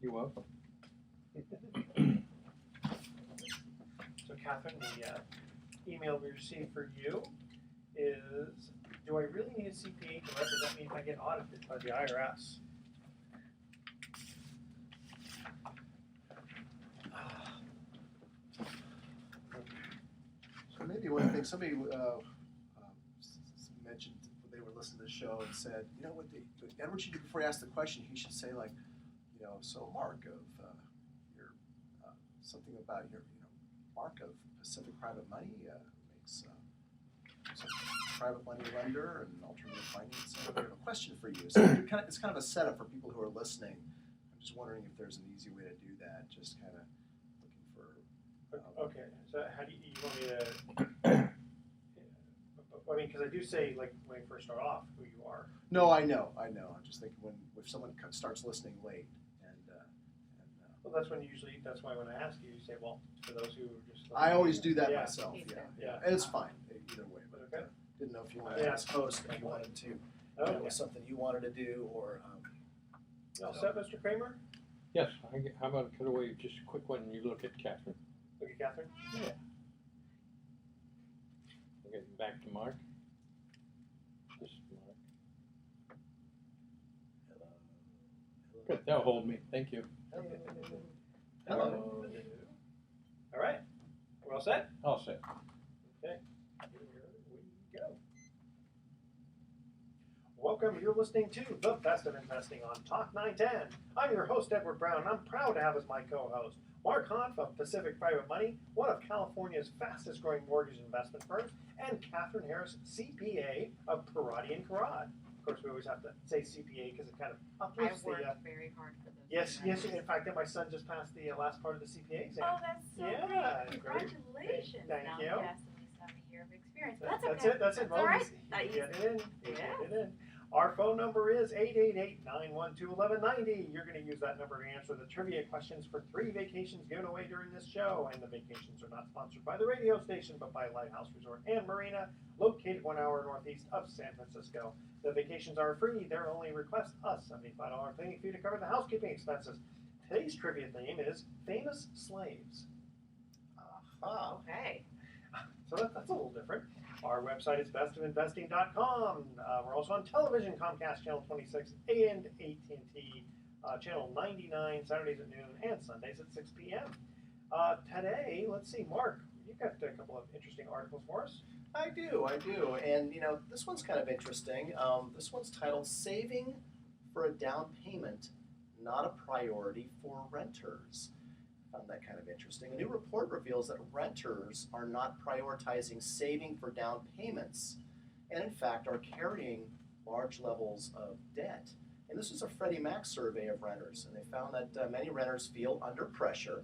You're welcome. So Kathryn, the email we received for you is, do I really need a CPA to represent me if I get audited by the IRS? So maybe one thing, somebody mentioned when they were listening to the show and said, you know what Edward should do before he asks the question, he should say like, you know, so Mark of your, something about your, you know, Mark of Pacific Private Money makes some private money lender and alternative finance. I have a question for you. So it's kind of a setup for people who are listening. I'm just wondering if there's an easy way to do that. Just kind of looking for. Okay, so how do you want me to? I mean, because I do say like when you first start off who you are. No, I know. I'm just thinking if someone starts listening late Well, that's when that's why when I ask you, you say, well, for those who are just. I always do that myself. Yeah. And it's fine either way. But okay. Didn't know if you wanted to ask host, if you wanted to. If it was something you wanted to do, or. All set, Mr. Kramer? Yes. How about cut away just a quick one and you look at Kathryn? Look at Kathryn? Yeah. Okay, back to Mark. This is Mark. Hello. Good, that'll hold me. Thank you. Hello. All right. We're all set? All set. Okay. Here we go. Welcome. You're listening to The Best of Investing on Talk 910. I'm your host, Edward Brown, and I'm proud to have as my co-host Mark Hanf of Pacific Private Money, one of California's fastest growing mortgage investment firms, and Kathryn Harris, CPA of Parati and Karad. Of course, we always have to say CPA because it kind of uplifts I worked very hard for those. Yes. In fact, my son just passed the last part of the CPA exam. Oh, that's so Yeah, great. great. Congratulations. Thank now you. he has at least have a year of experience. But That's okay. it. That's it. all right. You get it in. You get it in. Our phone number is 888-912-1190. You're going to use that number to answer the trivia questions for 3 vacations given away during this show. And the vacations are not sponsored by the radio station, but by Lighthouse Resort and Marina, located 1 hour northeast of San Francisco. The vacations are free. Their only request, a $75 cleaning fee to cover the housekeeping expenses. Today's trivia theme is famous slaves. Okay. So that's a little different. Our website is bestofinvesting.com. We're also on television, Comcast Channel 26 and AT&T Channel 99, Saturdays at noon and Sundays at 6 p.m. Today, let's see, Mark, you've got a couple of interesting articles for us. I do. And, you know, this one's kind of interesting. This one's titled Saving for a Down Payment, Not a Priority for Renters. Found that kind of interesting. A new report reveals that renters are not prioritizing saving for down payments and, in fact, are carrying large levels of debt. And this was a Freddie Mac survey of renters, and they found that many renters feel under pressure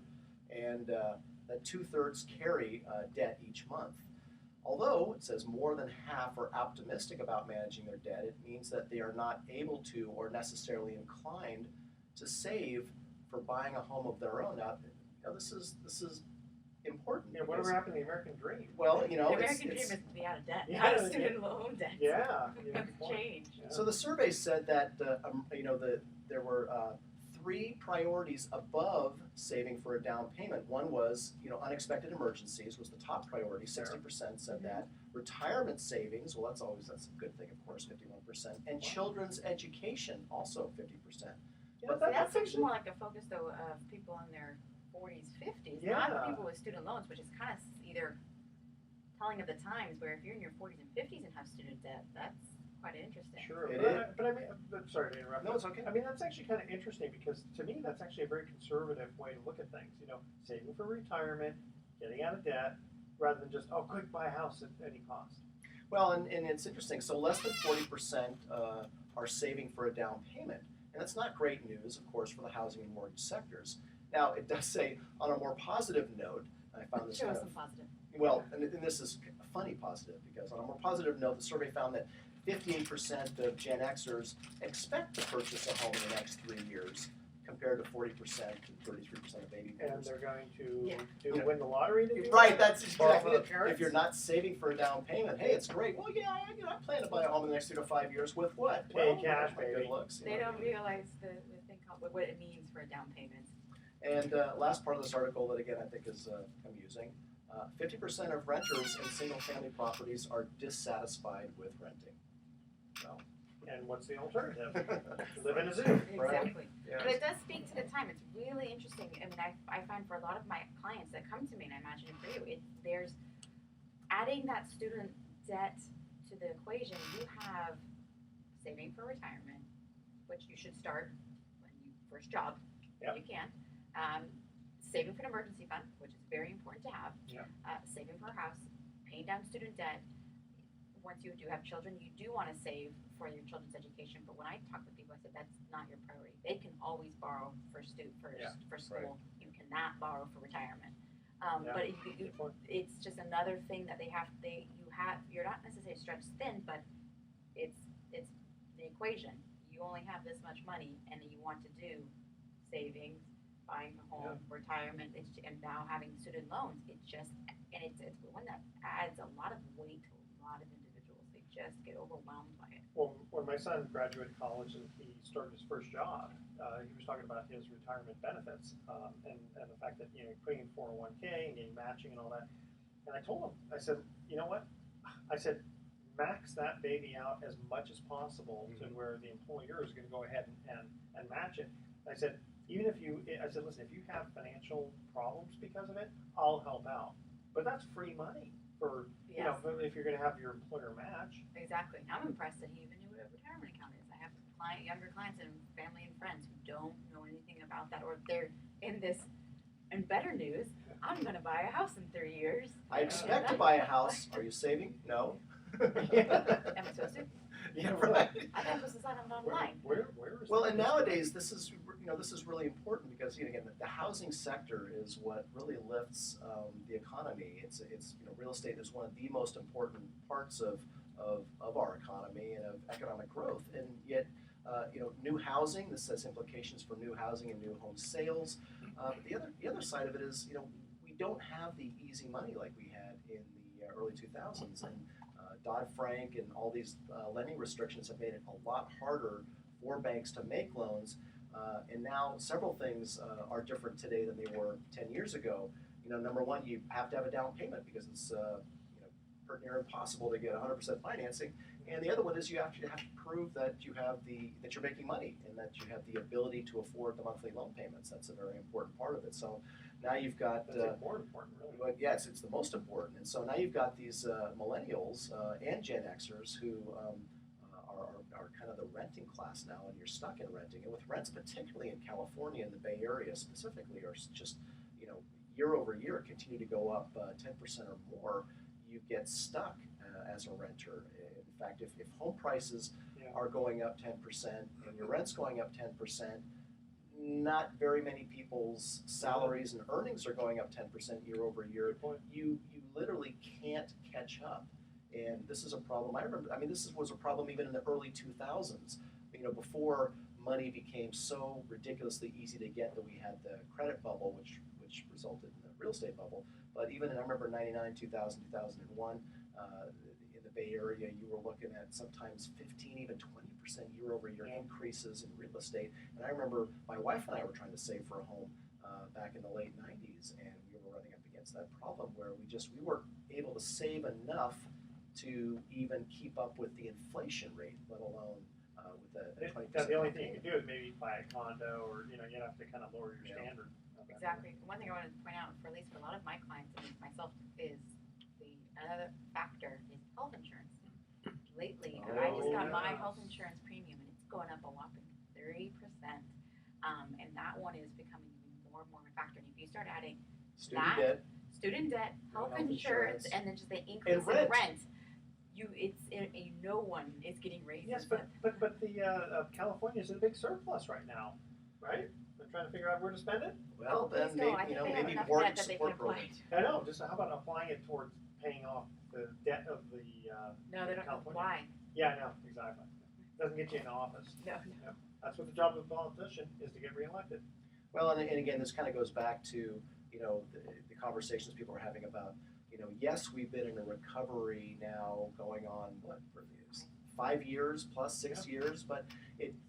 and that 2/3 carry debt each month. Although it says more than half are optimistic about managing their debt, it means that they are not able to or necessarily inclined to save for buying a home of their own. Now, this is important. Yeah, whatever happened to the American dream? Well, you know, the American dream is to be out of debt, not a student loan debt. Yeah. That's changed. Yeah. So the survey said that there were 3 priorities above saving for a down payment. One was, unexpected emergencies was the top priority. 60% said that. Retirement savings, well, that's a good thing, of course, 51%. And children's education, also 50%. Yeah, But that seems more like a focus, though, of people in their 40s, 50s, not people with student loans, which is kind of either telling of the times where if you're in your 40s and 50s and have student debt, that's quite interesting. Sure. It But I mean, sorry to interrupt. No, it's okay. I mean, that's actually kind of interesting because to me, that's actually a very conservative way to look at things. Saving for retirement, getting out of debt, rather than just, quick, buy a house at any cost. Well, and it's interesting. So less than 40% are saving for a down payment. And that's not great news, of course, for the housing and mortgage sectors. Now, it does say, on a more positive note, I found this Show kind us of, some positive. well, and this is a funny positive, because on a more positive note, the survey found that 58% of Gen Xers expect to purchase a home in the next 3 years, compared to 40% and 33% of baby And boomers. they're going to Yeah. win the lottery to do Right, that? that's exactly Borrow it. from the parents? If you're not saving for a down payment, hey, it's great. Well, yeah, I plan to buy a home in the next 3 to 5 years with what? Pay Well, cash, my baby. good looks. They don't realize the thing what it means for a down payment. And last part of this article that again I think is amusing, 50% of renters in single-family properties are dissatisfied with renting. So, And what's the alternative? Live in a zoo, right? Exactly. yeah. But it does speak to the time. It's really interesting. I mean, I find for a lot of my clients that come to me, and I imagine for you, there's adding that student debt to the equation. You have saving for retirement, which you should start when you first job, Yep. if you can. Saving for an emergency fund, which is very important to have. Yep. Saving for a house, paying down student debt. Once you do have children, you do want to save for your children's education. But when I talk to people, I said that's not your priority. They can always borrow for school. You cannot borrow for retirement. Yeah. But it's just another thing that you're not necessarily stretched thin, but it's the equation. You only have this much money, and you want to do savings, buying a home, retirement, and now having student loans. It's one that adds a lot of weight to a lot of individuals. They just get overwhelmed by it. Well, when my son graduated college and he started his first job, he was talking about his retirement benefits and the fact that putting in 401k and getting matching and all that. And I told him, I said, you know what? I said, max that baby out as much as possible to where the employer is going to go ahead and match it. I said, listen, if you have financial problems because of it, I'll help out. But that's free money for if you're going to have your employer match. Exactly. I'm impressed that he even knew what a retirement account is. I have younger clients and family and friends who don't know anything about that, or they're in this. And better news, I'm going to buy a house in 3 years. I expect to buy a house. Are you saving? No. Am I supposed to? Yeah, right. I thought this was on online. Where is Well, and nowadays this is really important because again the housing sector is what really lifts the economy. It's real estate is one of the most important parts of our economy and of economic growth. And yet new housing, this has implications for new housing and new home sales. But the other side of it is we don't have the easy money like we had in the early 2000s, and Dodd-Frank and all these lending restrictions have made it a lot harder for banks to make loans. And now several things are different today than they were 10 years ago. Number one, you have to have a down payment because it's pretty near impossible to get 100% financing. And the other one is you actually have to prove that that you're making money and that you have the ability to afford the monthly loan payments. That's a very important part of it. So now you've got more important, really. well, yes, it's the most important. And so now you've got these millennials and Gen Xers who are kind of the renting class now, and you're stuck in renting. And with rents, particularly in California and the Bay Area specifically, are just year over year continue to go up 10% or more. You get stuck as a renter. In fact, if home prices are going up 10% and your rent's going up 10%, not very many people's salaries and earnings are going up 10% year over year. You literally can't catch up. And this is a problem. This was a problem even in the early 2000s. Before money became so ridiculously easy to get that we had the credit bubble, which resulted in the real estate bubble. But even I remember 99, 2000, 2001, in the Bay Area, you were looking at sometimes 15, even 20% year over year increases in real estate. And I remember my wife and I were trying to save for a home back in the late 90s, and we were running up against that problem where we weren't able to save enough to even keep up with the inflation rate, let alone with the 20%. The only thing you can do is maybe buy a condo, or you have to kind of lower your standard. Exactly. One thing I want to point out, for at least for a lot of my clients and myself, is another factor is health insurance. Lately, I just got my health insurance premium, and it's going up a whopping 30%. And that one is becoming more and more of a factor. And if you start adding student debt, health insurance, and then just the increase in rent, no one is getting raises. Yes, but the California is in a big surplus right now, right? They're trying to figure out where to spend it. Well, then maybe more support programs. I know. Just how about applying it towards paying off the debt of the No, they don't know why. Yeah, I know, exactly. Doesn't get you in office. No. That's what the job of a politician is, to get reelected. Well, and again, this kind of goes back to the conversations people are having about yes, we've been in a recovery now going on for 5 years plus 6 years, but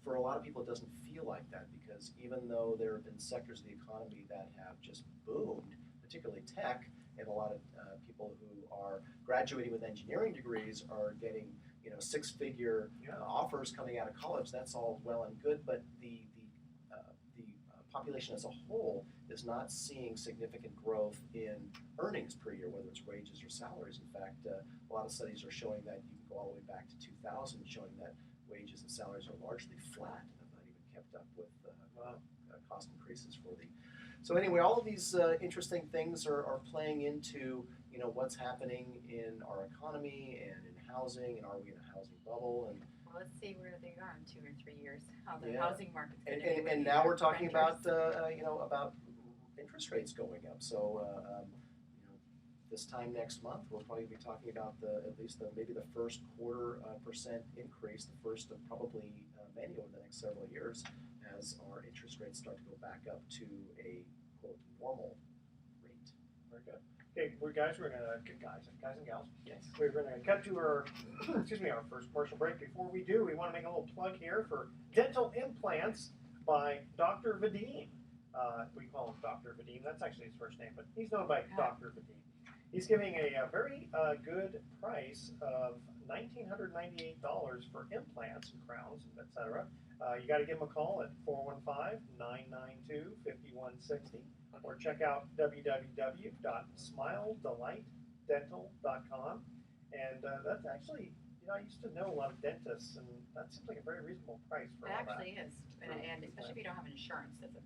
for a lot of people it doesn't feel like that, because even though there have been sectors of the economy that have just boomed, particularly tech, and a lot of people who are graduating with engineering degrees are getting six-figure offers coming out of college. That's all well and good, but the population as a whole is not seeing significant growth in earnings per year, whether it's wages or salaries. In fact, a lot of studies are showing that you can go all the way back to 2000, showing that wages and salaries are largely flat and have not even kept up with cost increases for the. So anyway, all of these interesting things are playing into what's happening in our economy and in housing, and are we in a housing bubble? And well, let's see where they are in 2 or 3 years. How the Yeah. housing market's going to be. and now we're talking about about interest rates going up. So this time next month we'll probably be talking about maybe the first quarter percent increase, the first of probably many over the next several years, as our interest rates start to go back up to a quote normal rate. Very good. Okay, we're guys and gals. Yes. We're going to cut to our our first commercial break. Before we do, we want to make a little plug here for dental implants by Dr. Vadim. We call him Dr. Vadim. That's actually his first name, but he's known by Dr. Vadim. He's giving a very good price of $1,998 for implants and crowns, etc. You got to give him a call at 415-992-5160, or check out www.smiledelightdental.com. And that's actually, I used to know a lot of dentists, and that seems like a very reasonable price for It all that. actually is, and especially if you don't have insurance, that's a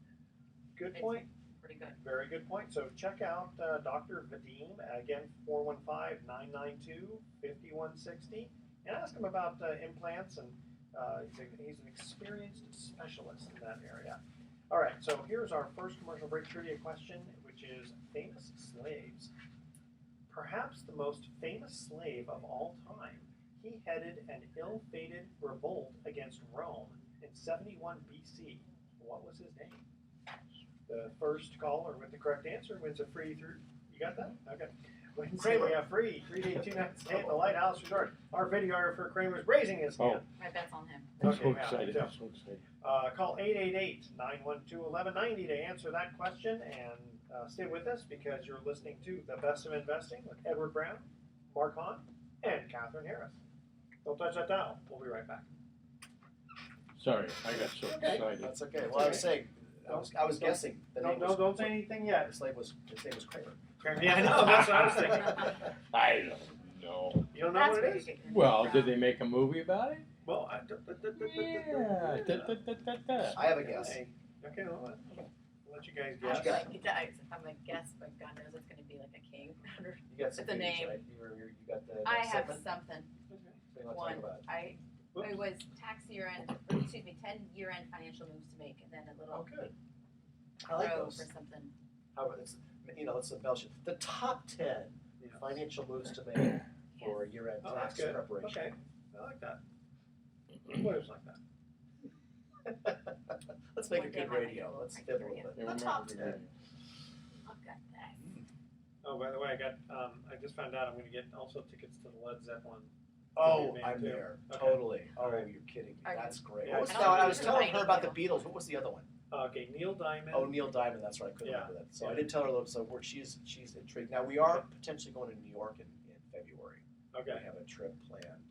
Good point. pretty good. Very good point. So check out Dr. Vadim, again, 415-992-5160, and ask him about implants, and he's an experienced specialist in that area. All right, so here's our first commercial break trivia question, which is famous slaves. Perhaps the most famous slave of all time, he headed an ill-fated revolt against Rome in 71 BC. What was his name? The first caller with the correct answer wins a free through. You got that? Okay. Kramer, free 3-day 2-night stay at the Lighthouse Resort. Our videographer Kramer's raising his hand. My bet's on him. I'm Okay, so yeah, excited. me I'm too. so excited. Call 888-912-1190 to answer that question, and stay with us because you're listening to The Best of Investing with Edward Brown, Mark Hahn, and Kathryn Harris. Don't touch that dial. We'll be right back. Sorry, I got so excited. That's okay. Well, I was saying, I was guessing. The name was, Don't say anything yet. his name was Kramer. Yeah, I know. That's what I was thinking. I don't know. You don't know That's what where it you is? get your Well, from. did they make a movie about it? Well, Yeah. I have a guess. Okay, well, I'll let you guys What guess. you got? I'm gonna guess, but God knows it's gonna be like a king. You got some It's a news, name. right? You got the I have segment? something. So you want to One. talk about it? It was tax year end, 10 year end financial moves to make, and then a little Oh, good. I like row those. for something. How about this? Let's embellish it. The top 10 financial moves to make for year-end Oh, that's tax good. preparation. Okay, I like that. Employers like that. Let's make One it day good my radio. microphone Let's will fib a break little Yeah, bit. The top 10. Look at that. Oh, by the way, I just found out I'm going to get also tickets to the Led Zeppelin. Oh, Tribute I'm band, too. there. Okay. Totally. Oh, Alright. you're kidding me. Are you- That's great. Yeah. What was I the don't one? I know was if telling it's her about the Nightingale. Beatles. What was the other one? Okay, Neil Diamond. Oh, Neil Diamond. That's right. I couldn't remember that. So I Yeah. didn't tell her though. So she's intrigued. Now we are potentially going to New York in February. Okay. We have a trip planned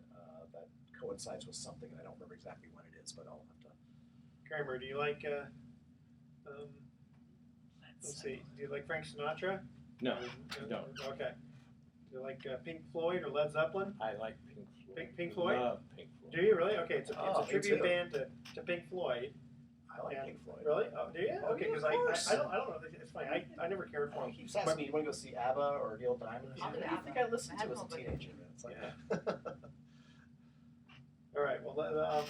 that coincides with something, and I don't remember exactly when it is, but I'll have to. Kramer, do you like, let's see, do you like Frank Sinatra? No, no. Okay. Do you like Pink Floyd or Led Zeppelin? I like Pink Floyd. Pink Floyd? Love Pink Floyd. Do you really? Okay, it's a Oh, me tribute too. band to Pink Floyd. I like And- Pink Floyd. Really? Oh, do you? Oh, Okay, yeah, because of course. I don't know. It's funny. I never cared for He them. keeps asking me, you want to go see ABBA or Neil Diamond? I'll do What do you ABBA. think I listened I to as a have no teenager? Man? It's like, All right. Well,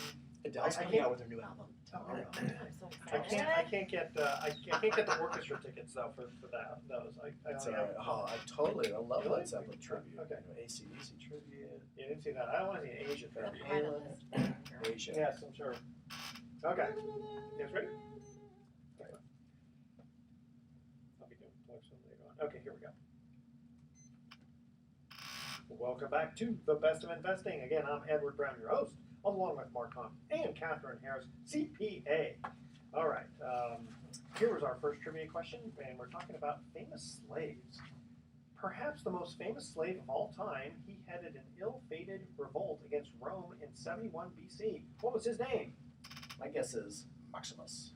Adele's I coming can't- out with her new album tomorrow. I'm so I excited. can't get the orchestra tickets though for those. I It's only all have. right. Oh, I totally. I love Really? Led Zeppelin tribute. Okay. AC/DC tribute. You didn't see that. I don't want to see an Asia Van tribute. Halen. Asia. Yes, I'm sure. Okay. You guys ready? I'll be doing plugs from later on. Okay, here we go. Welcome back to The Best of Investing. Again, I'm Edward Brown, your host, along with Mark Hunt and Kathryn Harris, CPA. All right, here was our first trivia question, and we're talking about famous slaves. Perhaps the most famous slave of all time, he headed an ill-fated revolt against Rome in 71 BC. What was his name? My guess is Maximus.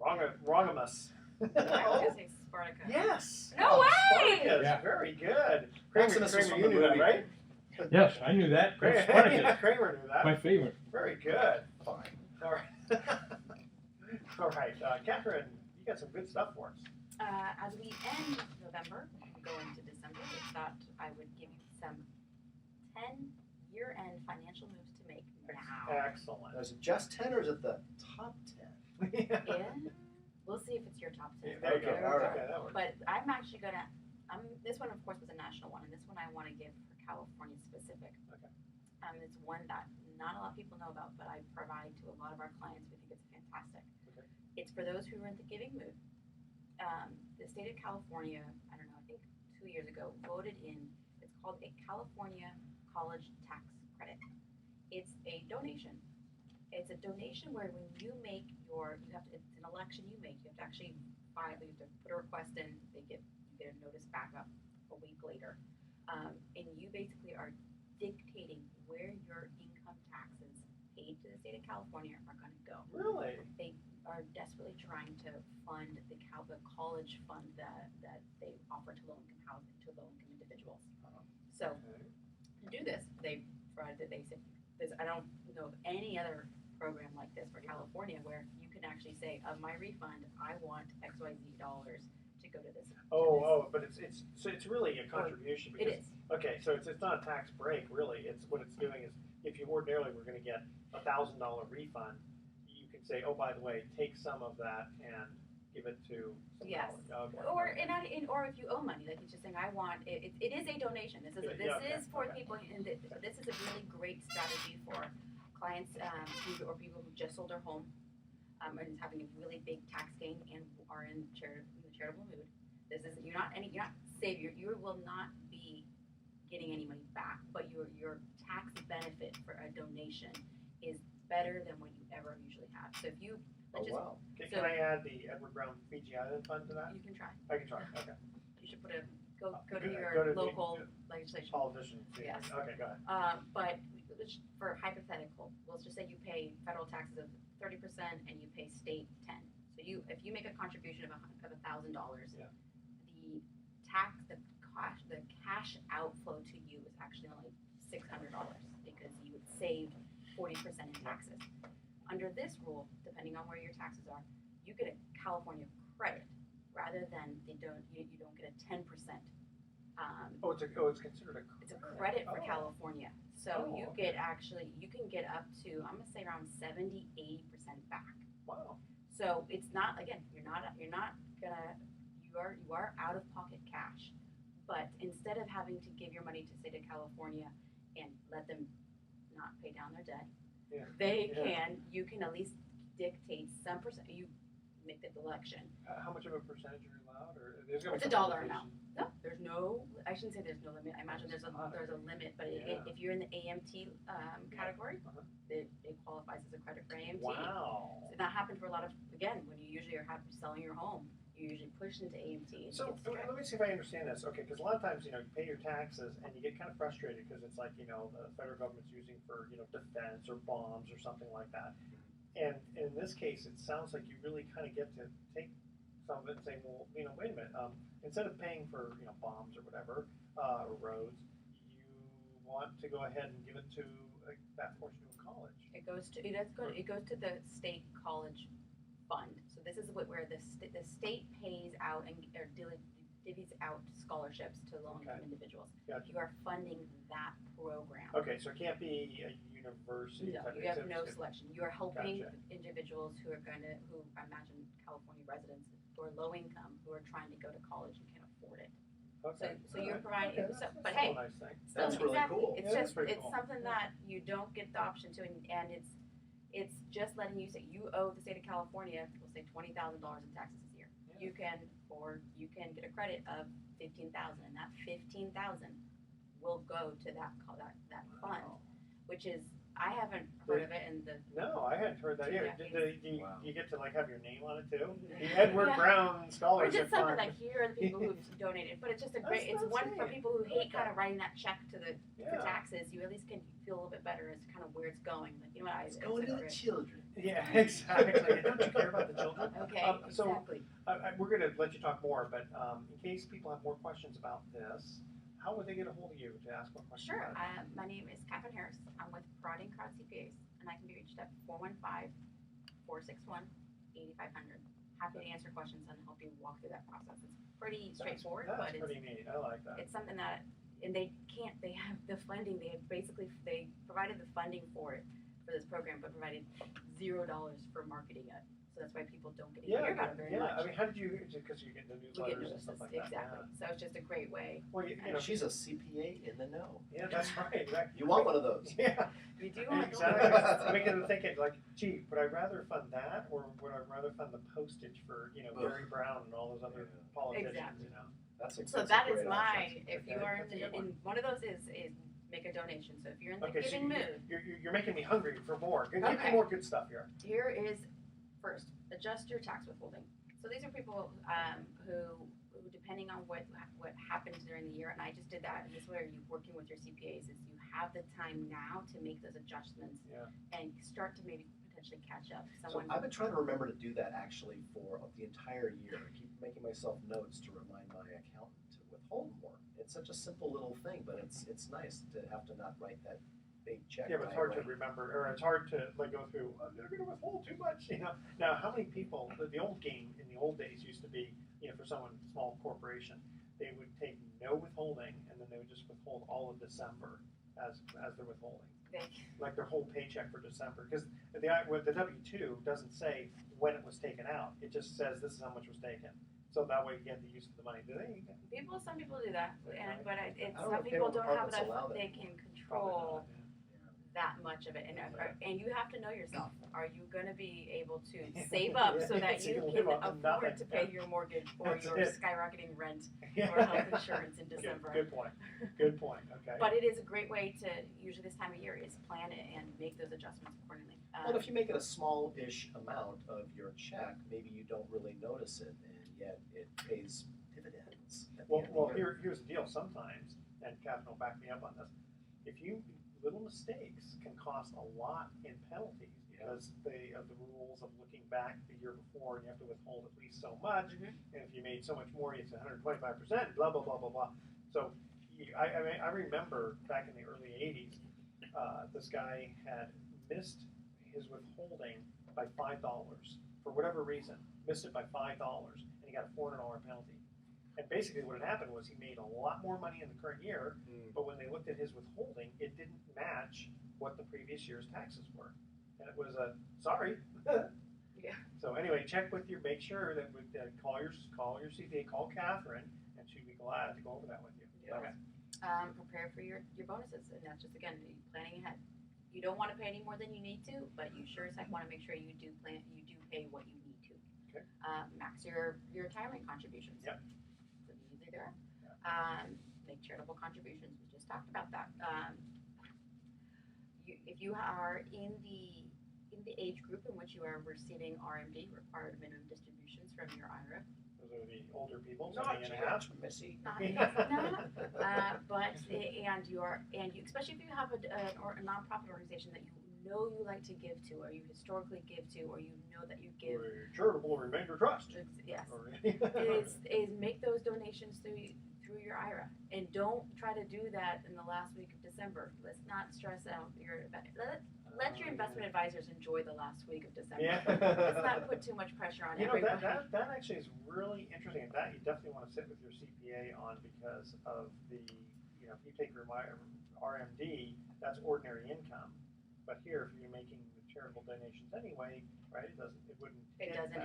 Wrongimus. I was gonna say Spartacus. Yes. No way! Spartacus. Yeah. Very good. Maximus was Kramer, from you the knew that, movie. right? Yes, I knew that. Kramer, That's Spartacus. Kramer knew that. My favorite. Very good. Fine. All right. All right, Kathryn, you got some good stuff for us. As we end November and go into December, I thought I would give you some 10 year-end financial moves to make now. Excellent. Is it just 10 or is it the top 10? In, we'll see if it's your top 10. There you go. Okay, all right. Okay, that works. But I'm actually gonna. This one, of course, was a national one, and this one I want to give for California specific. Okay. It's one that not a lot of people know about, but I provide to a lot of our clients. We think it's fantastic. Okay. It's for those who are in the giving mood. The state of California, I don't know, I think 2 years ago, voted in. It's called a California College Tax Credit. It's a donation. It's a donation where when you make it's an election you make. You have to actually file. You have to put a request in. You get a notice back up a week later, and you basically are dictating where your income taxes paid to the state of California are going to go. Really? They are desperately trying to fund the college fund that they offer to low-income housing to low-income individuals. So Okay. to do this, they provided they said this. I don't know of any other program like this for California where you can actually say, of my refund, I want XYZ dollars to go to this. But it's really a contribution. It Because, is. Okay, so it's not a tax break, really. It's what it's doing is if you ordinarily were going to get $1,000 refund, you can say, oh, by the way, take some of that and give it to some Yes. college. Okay. Or if you owe money, like it's just saying, I want it is a donation. This is for okay. people, and this is a really great strategy for clients or people who just sold their home and is having a really big tax gain and are in the charitable mood. This is you're not savior. You will not be getting any money back, but your tax benefit for a donation is better than what you ever usually have. So if you Wow. Can I add the Edward Brown Fiji Island Fund to that? you can try. I can try. Okay. You should go to Go your to the- local legislation. Politician. Yes. Okay, go ahead. But for hypothetical, let's just say you pay federal taxes of 30% and you pay state 10. So if you make a contribution of $1,000, Yeah. the cash outflow to you is actually only $600 because you saved 40% in taxes. Under this rule, depending on where your taxes are, you get a California credit rather than you don't get a 10%. It's considered a credit. It's a credit for Oh. California. So Oh, you okay. you can get up to, I'm gonna say around 70-80% back. Wow. So it's not, again, you are out of pocket cash. But instead of having to give your money to state of California and let them not pay down their debt, Yeah. you can at least dictate some percent, you make the election. How much of a percentage are you allowed? Or there's gonna be It's a some dollar limitation? No, I shouldn't say there's no limit. I imagine there's a limit, but Yeah. if you're in the AMT category, Uh-huh. it qualifies as a credit for AMT. Wow. So that happens for a lot of, again, when you usually are selling your home, you usually push into AMT. And So it's direct. let me see if I understand this. Okay, because a lot of times, you pay your taxes and you get kind of frustrated because it's like, the federal government's using for, defense or bombs or something like that. And in this case, it sounds like you really kind of get to take some of it and say, well, wait a minute. Instead of paying for, bombs or whatever, or roads, you want to go ahead and give it to that portion of a college. It goes to the state college fund. So this is where the state pays out and or divvies out scholarships to low-income individuals. Gotcha. You are funding that program. Okay, so it can't be a university. No, type you of have thing. no selection. You are helping Gotcha. individuals who I imagine California residents who are low income, who are trying to go to college and can't afford it. Okay. So you're providing, Okay, that's but still hey, a nice thing. That's really exactly. cool. It's Yeah, that's just pretty it's cool. something that you don't get the option to, and it's just letting you say you owe the state of California, we'll say $20,000 in taxes this year. Yeah. You can get a credit of $15,000, and that $15,000 will go to that fund, which is, I haven't heard of it, and No, I hadn't heard that either. Wow. Do you get to like have your name on it too? The Edward Yeah. Brown or Scholarship just something Fund. like, here are the people who've donated, but it's just a great, it's That's one for neat. people who I hate like kind that. of writing that check to for Yeah. taxes, you at least can feel a little bit better as to kind of where it's going, like, you know what, It's going to the children. Yeah, exactly. Don't you care about the children? Okay, So, exactly. We're going to let you talk more, but in case people have more questions about this, how would they get a hold of you to ask more questions? Sure. about My name is Kathryn Harris. I'm with Crowd CPAs, and I can be reached at 415-461-8500. Happy to answer questions and help you walk through that process. It's pretty straightforward, That's but pretty neat. I like that. it's something that, and they have the funding. They provided the funding for it, for this program, but provided $0 for marketing it. So that's why people don't get to hear about it very much. I mean, how did you? Because you get the We newsletters get and notices, stuff like exactly. that. So it's just a great way. Well, you know, She's a CPA in the know. yeah, that's right. Exactly. You want one of those? Yeah, We do want exactly. to- Making them thinking like, gee, would I rather fund that, or would I rather fund the postage for Barry Brown and all those other politicians? Exactly. You know. That's a, So that's that a is great my, option. if you Okay, are that's a good one. in one of those is make a donation. So if you're in the Okay, so giving mood, you're making me hungry for more. Give me Okay. more good stuff here. here is first, adjust your tax withholding. So these are people who depending on what happens during the year, and I just did that, and this is where you're working with your CPAs, is you have the time now to make those adjustments and start to maybe potentially catch up. So I've been trying to remember to do that actually for the entire year. I keep making myself notes to remind my accountant to withhold more. It's such a simple little thing, but it's nice to have to not write that big check. Yeah, but it's right hard to away. remember, or it's hard to like go through. Oh, they're going to withhold too much, Now, how many people? The old game in the old days used to be, for someone small corporation, they would take no withholding, and then they would just withhold all of December as their withholding, like their whole paycheck for December, because the W-2 doesn't say when it was taken out. It just says this is how much was taken. So that way you get the use of the money. Do they? Some people do that, but I don't know some if people payroll don't have departments enough. allow that. They can control that much of it, and you have to know yourself. Are you going to be able to save up so that So you you can live off of afford nothing. to pay your mortgage or That's your it. skyrocketing rent Yeah. or health insurance in December? Good point. Good point. Okay. But it is a great way to, usually this time of year, is plan it and make those adjustments accordingly. Well, if you make it a small-ish amount of your check, maybe you don't really notice it, and yet it pays dividends. At the end of the year. Here's the deal. Sometimes, and Kathryn will back me up on this, little mistakes can cost a lot in penalties because of the rules of looking back the year before, and you have to withhold at least so much. And if you made so much more, it's 125%. Blah blah blah blah blah. So, I remember back in the early '80s, this guy had missed his withholding by $5 for whatever reason. Missed it by $5, and he got a $400 penalty. And basically what had happened was he made a lot more money in the current year, but when they looked at his withholding, it didn't match what the previous year's taxes were. And it was sorry. Yeah. So anyway, make sure that call your CPA, call Kathryn, and she'd be glad to go over that with you. Yeah. Okay. Prepare for your bonuses, and that's just, again, planning ahead. You don't want to pay any more than you need to, but you sure as heck want to make sure you do pay what you need to. Okay. Max your retirement contributions. Yep. So easy there. Make charitable contributions. We just talked about that. If you are in the age group in which you are receiving RMD, required minimum distributions from your IRA. Those are the older people, Not 70 and a half. Missy. But especially if you have a nonprofit organization that you know you like to give to, or you historically give to, or you know that you give. Or charitable remainder trust. Yes. Or- is make those donations through your IRA, and don't try to do that in the last week of December. Let's not stress out let your investment advisors enjoy the last week of December. Yeah. Let's not put too much pressure on everybody. That actually is really interesting. That you definitely want to sit with your CPA on, because of the, if you take your RMD, that's ordinary income. But here, if you're making the charitable donations anyway, right? It doesn't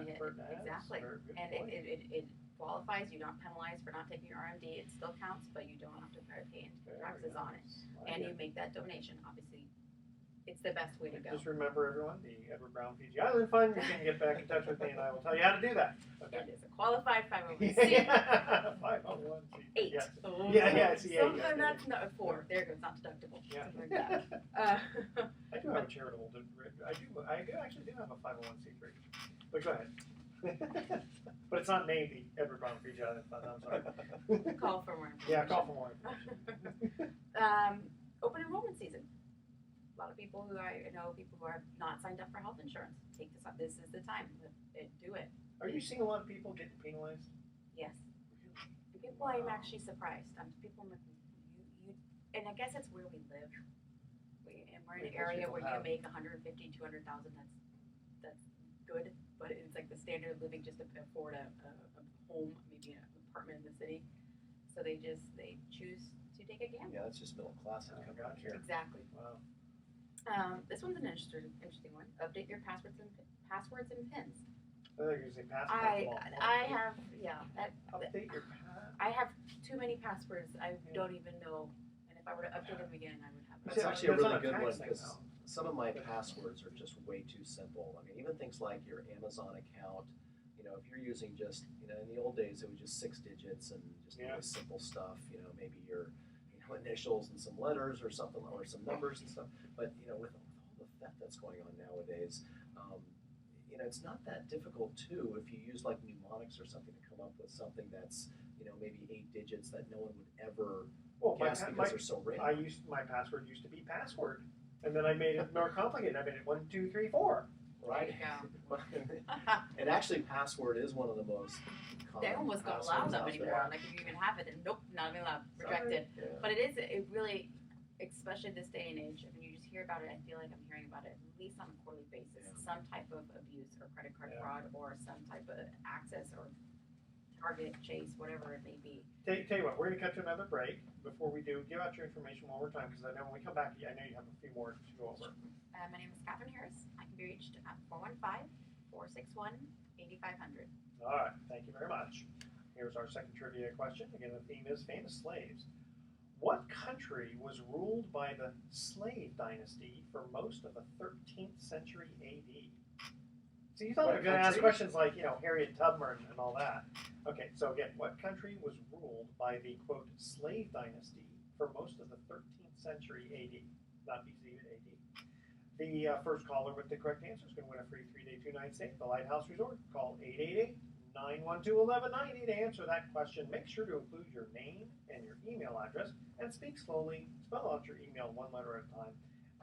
hit exactly. And it qualifies. You're not penalized for not taking your RMD. It still counts, but you don't have to pay taxes on it. And you make that donation. Obviously, it's the best way to go. Just remember, everyone, the Edward Brown Fiji Island Fund. You can get back in touch with me, and I will tell you how to do that. Okay. It is a qualified 501c. 501c. 8. Yes. Oh, Yeah, see, yeah, something yeah. that's not 4. There it goes, not deductible. Yeah. Something like that. I do have a charitable. I do actually have a 501c3. But go ahead. But it's not named the Edward Brown Fiji Island Fund. I'm sorry. Call for more information. Yeah, call for more information. Open enrollment season. A lot of people who I know, people who are not signed up for health insurance, take this up. This is the time. Do it. Are you seeing a lot of people getting penalized? Yes. And people, I'm actually surprised. People, you, and I guess it's where we live. And we're in an area where you make 150, 200,000. That's good, but it's like the standard of living just to afford a home, maybe an apartment in the city. So they choose to take a gamble. Yeah, that's just middle class income out here. Exactly. Wow. This one's an interesting one. Update your passwords and pins. I think you say password. I have Update your pass. I have too many passwords. I don't even know. And if I were to update them again, I would have. That's actually a That's really not a good tax one thing, because though. some of my passwords are just way too simple. I mean, even things like your Amazon account, if you're using just, in the old days, it was just 6 digits and just really simple stuff, maybe your initials and some letters or something, or some numbers and stuff. But, with all the theft that's going on nowadays, it's not that difficult, too, if you use like mnemonics or something to come up with something that's, maybe 8 digits that no one would ever guess because they're so random. My password used to be password, and then I made it more complicated. I made it 1, 2, 3, 4. Right. And actually, password is one of the most common. They almost don't allow them anymore. Like if you even have it, then nope, not even allowed, rejected. Yeah. But it really, especially this day and age, when you just hear about it, I feel like I'm hearing about it at least on a quarterly basis. Yeah. Some type of abuse or credit card fraud or some type of access or target chase, whatever it may be. Tell you what, we're going to cut to another break. Before we do, give out your information one more time, because I know when we come back, I know you have a few more to go over. My name is Kathryn Harris. I can be reached at 415-461-8500. All right, thank you very much. Here's our second trivia question. Again, the theme is famous slaves. What country was ruled by the slave dynasty for most of the 13th century AD? So you thought I was going to ask questions like, Harriet Tubman and all that. Okay, so again, what country was ruled by the, quote, slave dynasty for most of the 13th century AD? Not BC, but AD. The first caller with the correct answer is going to win a free 3-day, 2-night stay at the Lighthouse Resort. Call 888-912-1190 to answer that question. Make sure to include your name and your email address, and speak slowly. Spell out your email one letter at a time.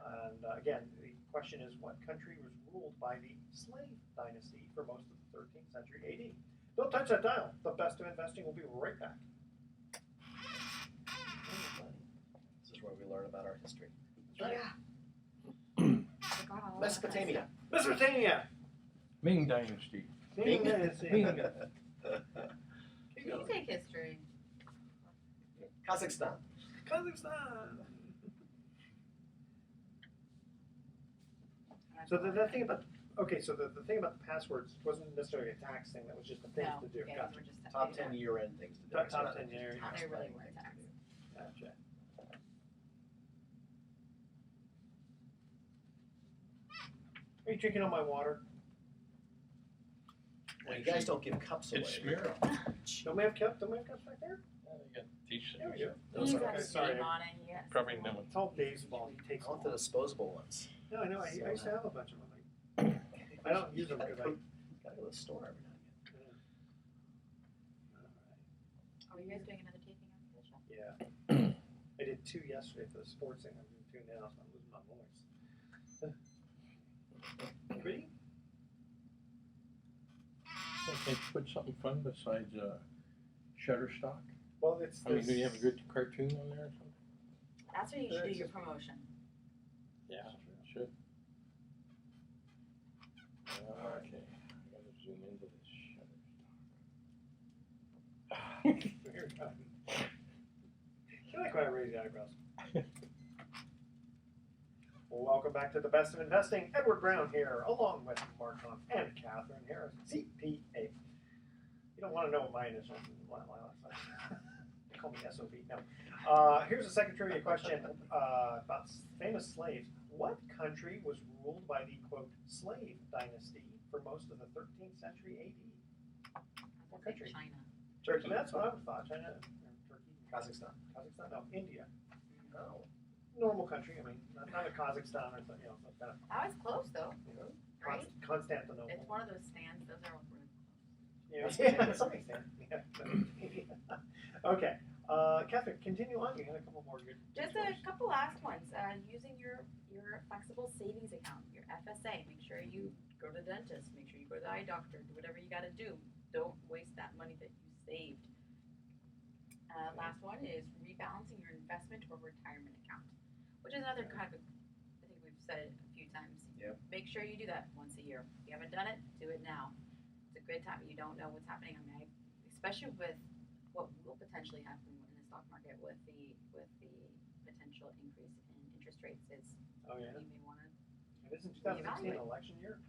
And again, the question is, what country was ruled by the slave dynasty for most of the 13th century AD? Don't touch that dial. The best of investing will be right back. This is where we learn about our history. Yeah. Mesopotamia. Mesopotamia. Ming Dynasty. Ming Dynasty. Ming. You take history. Kazakhstan. Kazakhstan. So the thing about the thing about the passwords wasn't necessarily a tax thing. That was just a thing to do. Yeah, Gotcha. we're just Top 10 year-end things to do. Top 10 year. They really were taxed. Gotcha. Are you drinking all my water? Well, you guys don't give cups away. It's Smira. Don't we have cups? Don't we have cups back there? You got decent. There we go. Those You are got okay. a Sorry. name on it, yes. Probably no one. It's all Dave's fault. He takes I want the disposable ones. No, I know. I used to have a bunch of them. I don't use them because I. Gotta go to the store every now and again. Are you guys doing another taping after the show? Yeah. I did 2 yesterday for the sports thing. I'm doing 2 now, so I'm losing my voice. Ready? They put something fun besides Shutterstock. Well, it's. I mean, do you have a good cartoon on there or something? That's where you should do your promotion. Yeah, should. Okay, I gotta zoom into this Shutterstock. Very good. You like when I raise the eyebrows. Well, welcome back to the Best of Investing. Edward Brown here, along with Mark Hunt and Kathryn Harris, CPA. You don't want to know what mine is. Call me SOB. No. Here's a second trivia question about famous slaves. What country was ruled by the, quote, slave dynasty for most of the 13th century AD? What country? China. Turkey. That's what I would have thought. China, or Turkey, Kazakhstan. Kazakhstan, no, India. Oh. Normal country. I mean, not a Kazakhstan or something, some kind of That was close though, right? Constantinople. It's one of those stands. Those are really close. Yeah, to some extent. Yeah. Okay, Kathryn, continue on. You had a couple more good. Just a couple last ones. Using your flexible savings account, your FSA. Make sure you go to the dentist. Make sure you go to the eye doctor. Do whatever you got to do. Don't waste that money that you saved. Last one is rebalancing your investment or retirement account, which is another kind of, I think we've said it a few times. Yep. Make sure you do that once a year. If you haven't done it, do it now. It's a good time. You don't know what's happening. I mean, especially with what will potentially happen in the stock market with the potential increase in interest rates is Oh yeah. you may want to. And isn't 2016 an election year?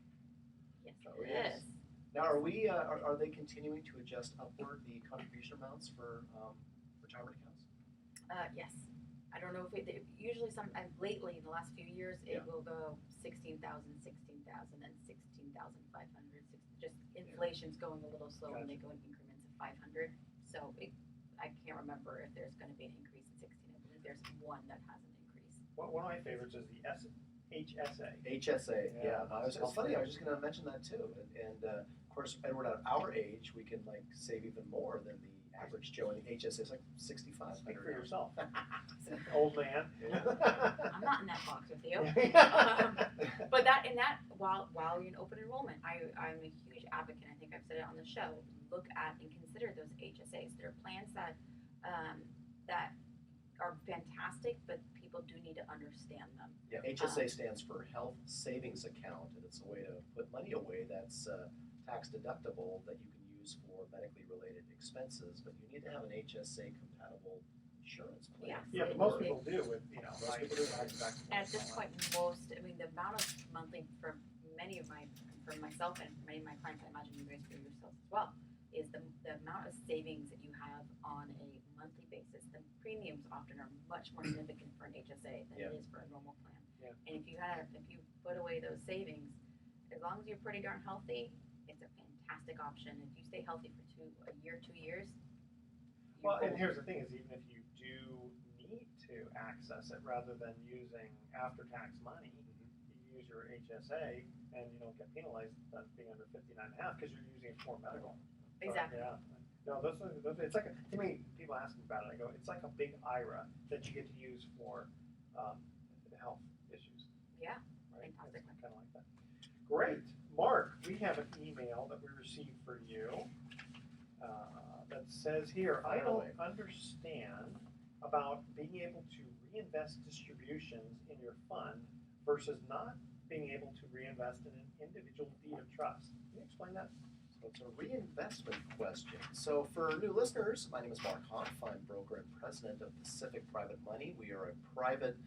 Yes, Oh, it yes. is. Now, are we? Are they continuing to adjust upward the contribution amounts for retirement accounts? Yes. I don't know if usually lately in the last few years it will go 16,000, 16,000, then 16,500. Just inflation's going a little slow and they go in increments of 500. So I can't remember if there's going to be an increase in 16. I believe there's one that has an increase. One of my favorites is the HSA. HSA. Yeah, It's funny. I was just going to mention that too. And of course, Edward, at our age, we can like save even more than the average Joe. And the HSA is like 6,500. Speak for yourself, old man. I'm not in that box with you. But while you're in open enrollment, I'm a huge advocate. I think I've said it on the show. Look at and consider those HSAs. There are plans that are fantastic, but people do need to understand them. Yeah, HSA stands for Health Savings Account, and it's a way to put money away that's tax deductible that you can use for medically related expenses. But you need to have an HSA compatible insurance plan. Yeah. Yeah, but most people do with Most people do. And at this point, the amount of monthly for myself and for many of my clients, I imagine you guys for yourselves as well, is the amount of savings that you have on a monthly basis. The premiums often are much more significant for an HSA than it is for a normal plan. Yeah. And if you put away those savings, as long as you're pretty darn healthy, it's a fantastic option. If you stay healthy for 2 years. Well, and here's the thing: is even if you do need to access it, rather than using after-tax money, you use your HSA, and you don't get penalized on being under 59.5 because you're using it for medical. Exactly. Yeah. No, those it's like to me. People ask me about it. I go, it's like a big IRA that you get to use for health issues. Yeah. Right? Fantastic. It's kind of like that. Great, Mark. We have an email that we received for you that says here, I don't understand about being able to reinvest distributions in your fund versus not being able to reinvest in an individual deed of trust. Can you explain that? So it's a reinvestment question. So for new listeners, my name is Mark Hoff. I'm broker and president of Pacific Private Money. We are a private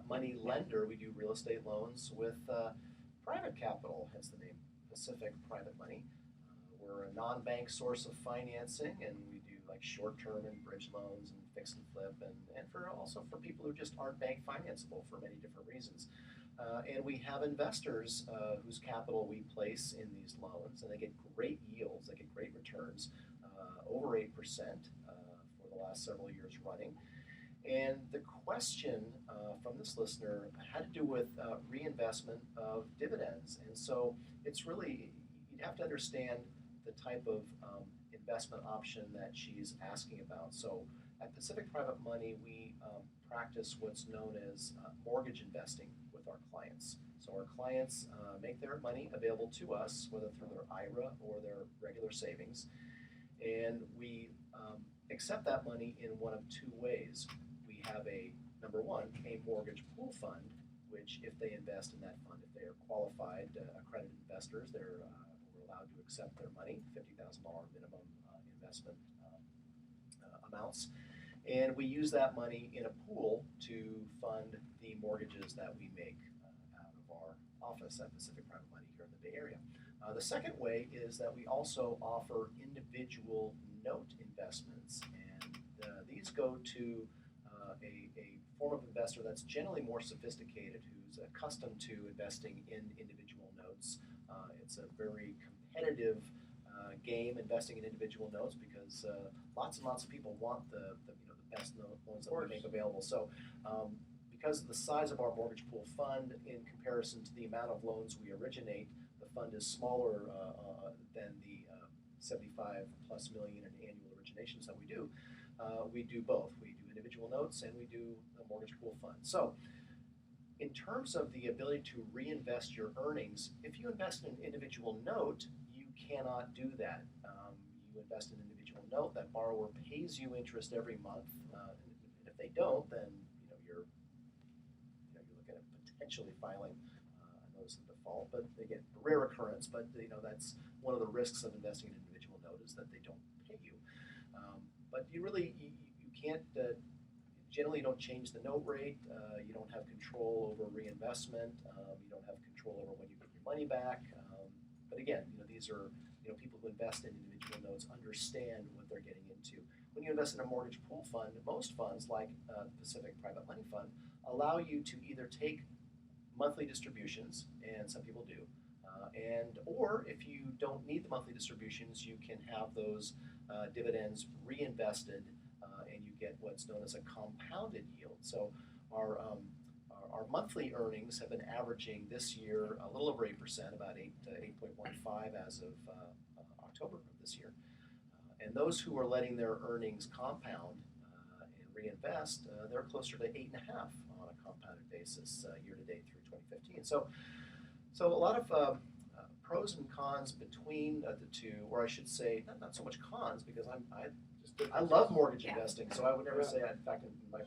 money lender. We do real estate loans with private capital, hence the name Pacific Private Money. We're a non-bank source of financing, and we do like short-term and bridge loans and fix and flip, and also for people who just aren't bank financeable for many different reasons. And we have investors whose capital we place in these loans, and they get great yields, they get great returns, over 8% for the last several years running. And the question from this listener had to do with reinvestment of dividends. And so it's really, you'd have to understand the type of investment option that she's asking about. So at Pacific Private Money, we practice what's known as mortgage investing with our clients. So our clients make their money available to us, whether through their IRA or their regular savings, and we accept that money in one of 2 ways. We have number one, a mortgage pool fund, which if they invest in that fund, if they are qualified accredited investors, we're allowed to accept their money, $50,000 minimum investment amounts. And we use that money in a pool to fund the mortgages that we make out of our office at Pacific Private Money here in the Bay Area. The second way is that we also offer individual note investments, and these go to a form of investor that's generally more sophisticated, who's accustomed to investing in individual notes. It's a very competitive game investing in individual notes because lots and lots of people want the best loans that we make available. So because of the size of our mortgage pool fund in comparison to the amount of loans we originate, the fund is smaller than the 75 plus million in annual originations that we do. We do both. We do individual notes and we do the mortgage pool fund. So in terms of the ability to reinvest your earnings, if you invest in an individual note, you cannot do that. You invest in an individual note, that borrower pays you interest every month. And if they don't, then you're looking at potentially filing a notice of default. But again, a rare occurrence. But that's one of the risks of investing in an individual note is that they don't pay you. But you can't. Generally, you don't change the note rate. You don't have control over reinvestment. You don't have control over when you get your money back. But again, these are people who invest in individual notes understand what they're getting into. When you invest in a mortgage pool fund, most funds, like the Pacific Private Money Fund, allow you to either take monthly distributions, and some people do, or if you don't need the monthly distributions, you can have those dividends reinvested, and you get what's known as a compounded yield. So our monthly earnings have been averaging this year a little over 8%, about 8.15 as of October of this year. And those who are letting their earnings compound and reinvest, they're closer to 8.5 on a compounded basis year to date through 2015. So a lot of pros and cons between the two, or I should say, not so much cons, because I love mortgage investing, so I would never say, in fact, in my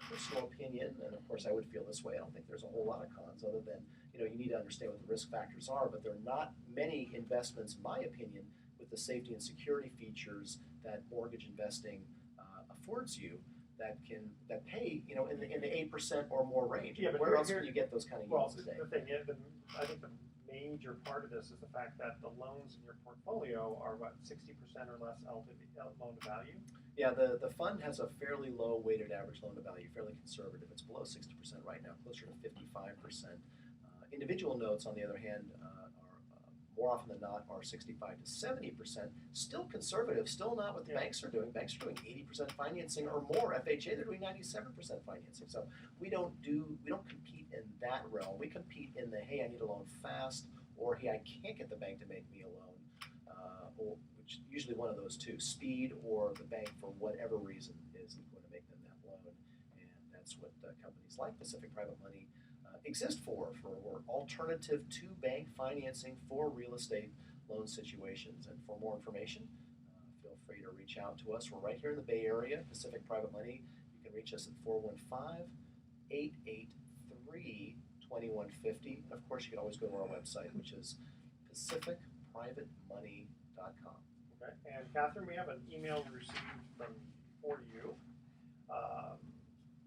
personal opinion, and of course I would feel this way, I don't think there's a whole lot of cons other than, you need to understand what the risk factors are, but there are not many investments, in my opinion, with the safety and security features that mortgage investing affords you that pay, in the 8% or more range. Yeah, but where else can you get those kind of yields today? The thing is, I think the major part of this is the fact that the loans in your portfolio are 60% or less loan to value. Yeah, the fund has a fairly low weighted average loan to value, fairly conservative. It's below 60% right now, closer to 55%. Individual notes, on the other hand, are more often than not are 65 to 70%. Still conservative, still not what the banks are doing. Banks are doing 80% financing or more. FHA, they're doing 97% financing. So we don't compete in that realm. We compete in the, hey, I need a loan fast, or hey, I can't get the bank to make me a loan, which usually one of those two, speed or the bank for whatever reason isn't going to make them that loan. And that's what companies like Pacific Private Money exist for alternative to bank financing for real estate loan situations. And for more information, feel free to reach out to us. We're right here in the Bay Area, Pacific Private Money. You can reach us at 415-883-2150. And of course, you can always go to our website, which is pacificprivatemoney.com. Okay. And Kathryn, we have an email received for you.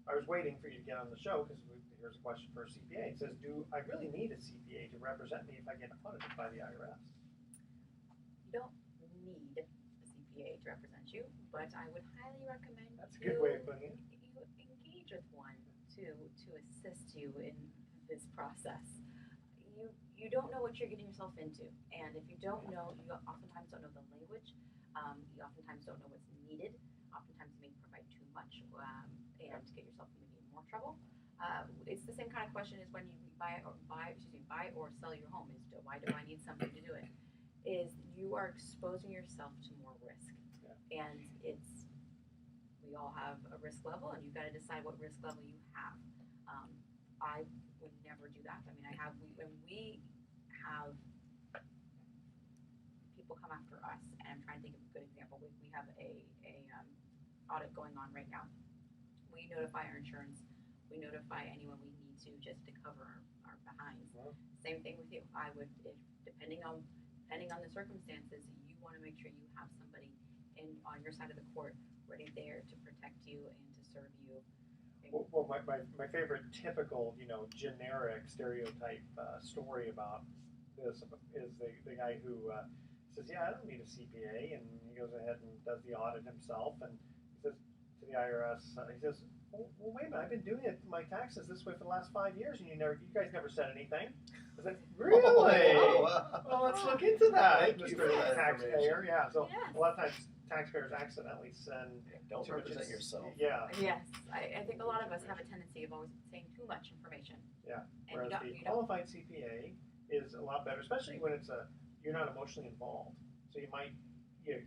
I was waiting for you to get on the show because here's a question for a CPA. It says, do I really need a CPA to represent me if I get audited by the IRS? You don't need a CPA to represent you, but I would highly recommend That's a good way of putting it. You engage with one to assist you in this process. You don't know what you're getting yourself into, and if you don't know, you oftentimes don't know the language. You oftentimes don't know what's needed. Oftentimes you may provide too much and get yourself maybe in more trouble. It's the same kind of question as when you buy or sell your home. Why do I need something to do it? Is you are exposing yourself to more risk, and we all have a risk level, and you've got to decide what risk level you have. I would never do that. I mean, when we have people come after us, and I'm trying to think of a good example. We have a audit going on right now. We notify our insurance. We notify anyone we need to just to cover our behinds. Wow. Same thing with you. I would, depending on the circumstances, you want to make sure you have somebody on your side of the court ready there to protect you and to serve you. Well, my favorite typical, generic stereotype story about this is the guy who says, yeah, I don't need a CPA, and he goes ahead and does the audit himself, and he says, to to the IRS. He says, well, wait a minute, I've been doing my taxes this way for the last 5 years, and you guys never said anything. I said, really? Well, let's look into that, Thank you Mr. for that Taxpayer. Yeah, so Yes. a lot of times taxpayers accidentally send Don't too much represent yourself. Yeah. Yes, I think a lot of us have a tendency of always saying too much information. Yeah, And whereas the you don't. qualified CPA is a lot better, especially when you're not emotionally involved. So you might, the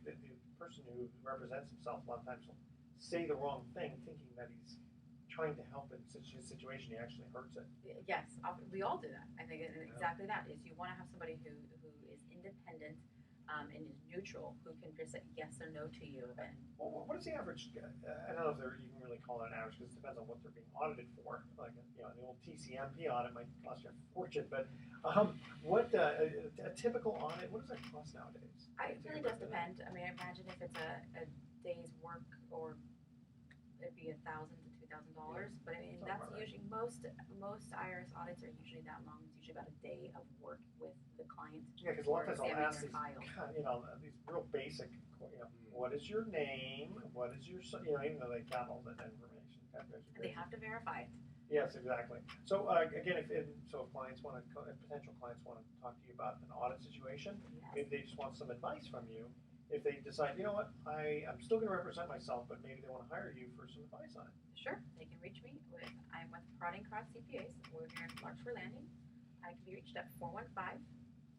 person who represents himself a lot of times will say the wrong thing, thinking that he's trying to help in such a situation, he actually hurts it. Yes, we all do that. I think exactly that is you want to have somebody who is independent and is neutral, who can just say yes or no to you. And Well, what is the average? I don't know if you can really call it an average because it depends on what they're being audited for. Like the old TCMP audit might cost you a fortune, but what a typical audit? What does that cost nowadays? it really does depend. I mean, I imagine if it's a day's work, or it'd be $1,000 to $2,000. But I mean, that's usually most IRS audits are usually that long. It's usually about a day of work with the client. Yeah, because a lot of times I'll ask examining these, their file. these real basic, what is your name? What is your, even though they got all that information. They have to verify it. Yes, exactly. So again, if clients want to, potential clients want to talk to you about an audit situation, Yes. maybe they just want some advice from you. If they decide, you know what, I'm still going to represent myself, but maybe they want to hire you for some advice on it. Sure, they can reach me I'm with Prodding Cross CPAs. We're here in Larkspur Landing. I can be reached at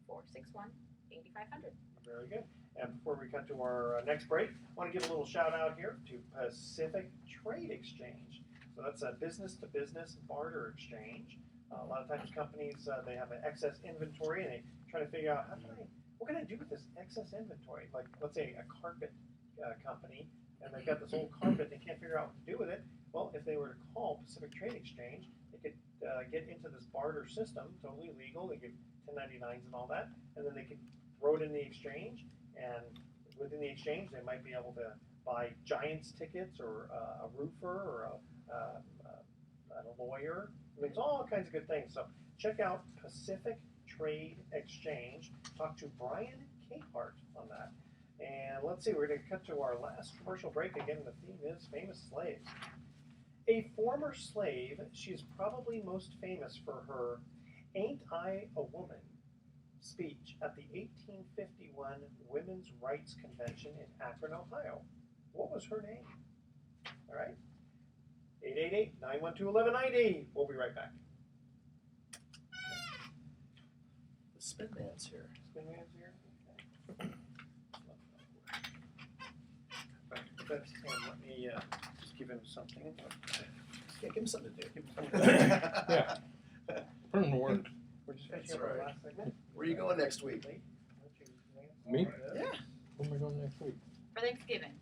415-461-8500. Very good. And before we cut to our next break, I want to give a little shout out here to Pacific Trade Exchange. So that's a business-to-business barter exchange. A lot of times companies, they have an excess inventory and they try to figure out, what can I do with this excess inventory? Like, let's say a carpet company, and they've got this old carpet, they can't figure out what to do with it. Well, if they were to call Pacific Trade Exchange, they could get into this barter system, totally legal. They give 1099s and all that, and then they could throw it in the exchange, and within the exchange, they might be able to buy Giants tickets, or a roofer, or a lawyer. There's all kinds of good things. So check out Pacific Trade Exchange. Talk to Brian Capehart on that. And let's see, we're going to cut to our last commercial break. Again, the theme is famous slaves. A former slave, she's probably most famous for her "Ain't I a Woman" speech at the 1851 Women's Rights Convention in Akron, Ohio. What was her name? All right. 888-912-1190. We'll be right back. The Spin Man's here. Spin Man's here? Okay. That's him. Let me just give him something. Yeah, give him something to do. Give him something to do. Yeah. Put him to work. We're just That's finishing up our right. last segment. Where are you going next week? Me? Yeah. Where am I going next week? For Thanksgiving.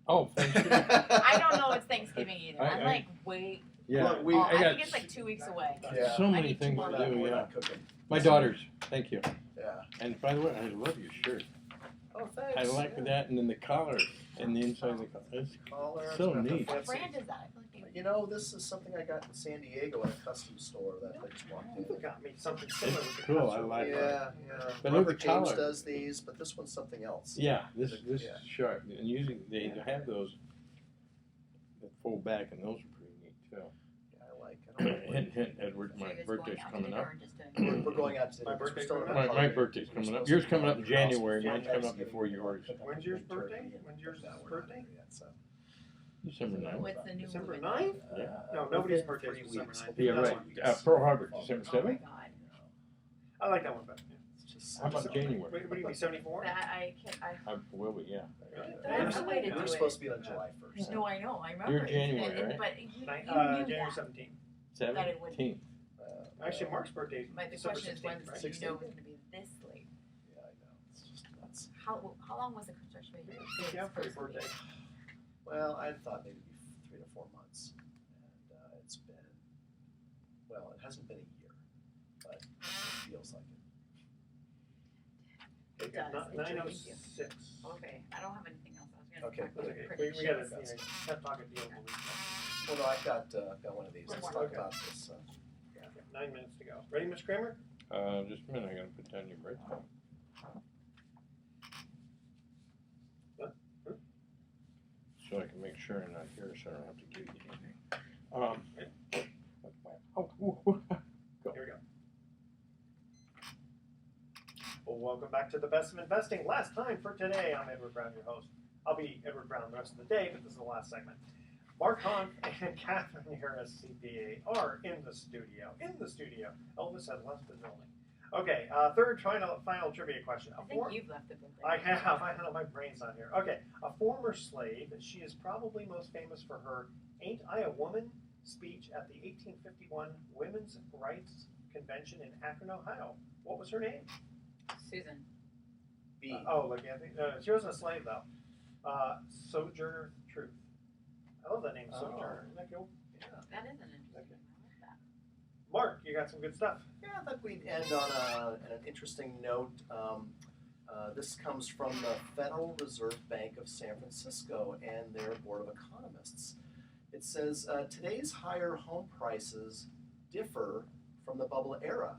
Oh, Thanksgiving. I don't know it's Thanksgiving either. I- I'm like, wait. Yeah. Look, I I got think it's like 2 weeks away. Yeah. so I many need things more to than do, We're yeah. not cooking. My daughters, thank you. Yeah. And by the way, I love your shirt. Oh, thanks. I like that, and then the collar, and the inside of the collar. It's Collar. so neat. What brand is that? I feel like You know, this is something I got in San Diego at a custom store that I just walked in. You got me something similar with the cool, I custom. like Yeah, that. yeah. But Robert look, the James collar. does these, but this one's something else. Yeah, this Yeah. is sharp. And usually they have those that fold back, and those are pretty neat too. Yeah, I like. I don't Hint, hint, Edward, So my you're just birthday's going out coming to up. dinner or just We're going out to My birthday's still coming in up? a My party. birthday's We're coming up. supposed Yours to coming be up in out here also. January. Mine's Yeah, coming up before yours. When's yours birthday? When's yours birthday? December 9th. What's the new December movement? 9th? Yeah. No, nobody's birthday is December 9th. Yeah, That's right. one. Pearl Harbor, December Oh my 7th. god. I like that one better. It's just How about So- January? What do you mean, 74? That I can't. I will be, yeah. That's the way to do We're it. supposed to be on July 1st. No, I know. I remember. You're it. January, right? But you knew January that. 17th. That it would- 17th. Actually, Mark's birthday is But the December question is, 16th, when right? did you know it was going to be this late? Yeah, I know. It's just nuts. How long was the construction period? Yeah, for your birthday. Well, I thought maybe 3 to 4 months, and it's been, well, it hasn't been a year, but it feels like it. It does. It drains you. 9:06. Okay, I don't have anything else. I was going to Okay, talk That's about okay. predictions. We gotta, have to talk a deal of the week. Well, no, I've got one of these. Let's talk Okay. about this. Yeah, 9 minutes to go. Ready, Miss Kramer? Just a minute, I gotta put down your birthday. What? So so I can make sure I'm not here, so I don't have to give you anything. Go. Here we go. Well, welcome back to the Best of Investing. Last time for today, I'm Edward Brown, your host. I'll be Edward Brown the rest of the day, but this is the last segment. Mark Hahn and Kathryn Harris, CPA, are in the studio. Elvis has left the building. Okay, third final trivia question. I think you've left the building. I have. I know my brain's on here. Okay, a former slave. She is probably most famous for her "Ain't I a Woman" speech at the 1851 Women's Rights Convention in Akron, Ohio. What was her name? Susan. B. She wasn't a slave though. Sojourner Truth. I love that name, Sojourner. Isn't that cool? Yeah. That is an interesting one. I like that. Mark, you got some good stuff. Yeah, I thought we'd end on an interesting note. This comes from the Federal Reserve Bank of San Francisco and their Board of Economists. It says, today's higher home prices differ from the bubble era.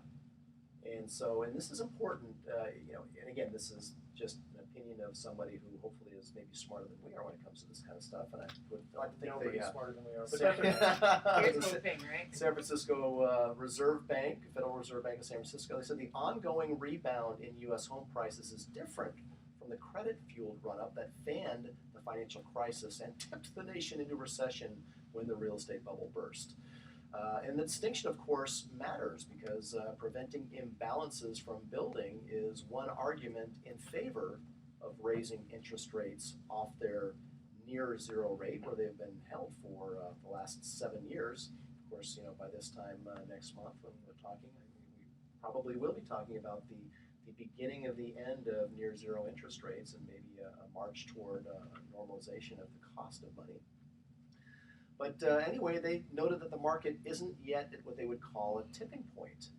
And this is important, and again, this is just an opinion of somebody who hopefully is maybe smarter than we are when it comes to this kind of stuff. And I would like to think Nobody's smarter than we are. But that's okay. Here's hoping, right? San Francisco Reserve Bank, Federal Reserve Bank of San Francisco, they said the ongoing rebound in U.S. home prices is different from the credit-fueled run-up that fanned the financial crisis and tipped the nation into recession when the real estate bubble burst. And the distinction, of course, matters because preventing imbalances from building is one argument in favor of raising interest rates off their near zero rate where they've been held for the last 7 years. Of course, by this time next month when we're talking, we probably will be talking about the beginning of the end of near zero interest rates and maybe a march toward a normalization of the cost of money. But anyway, they noted that the market isn't yet at what they would call a tipping point,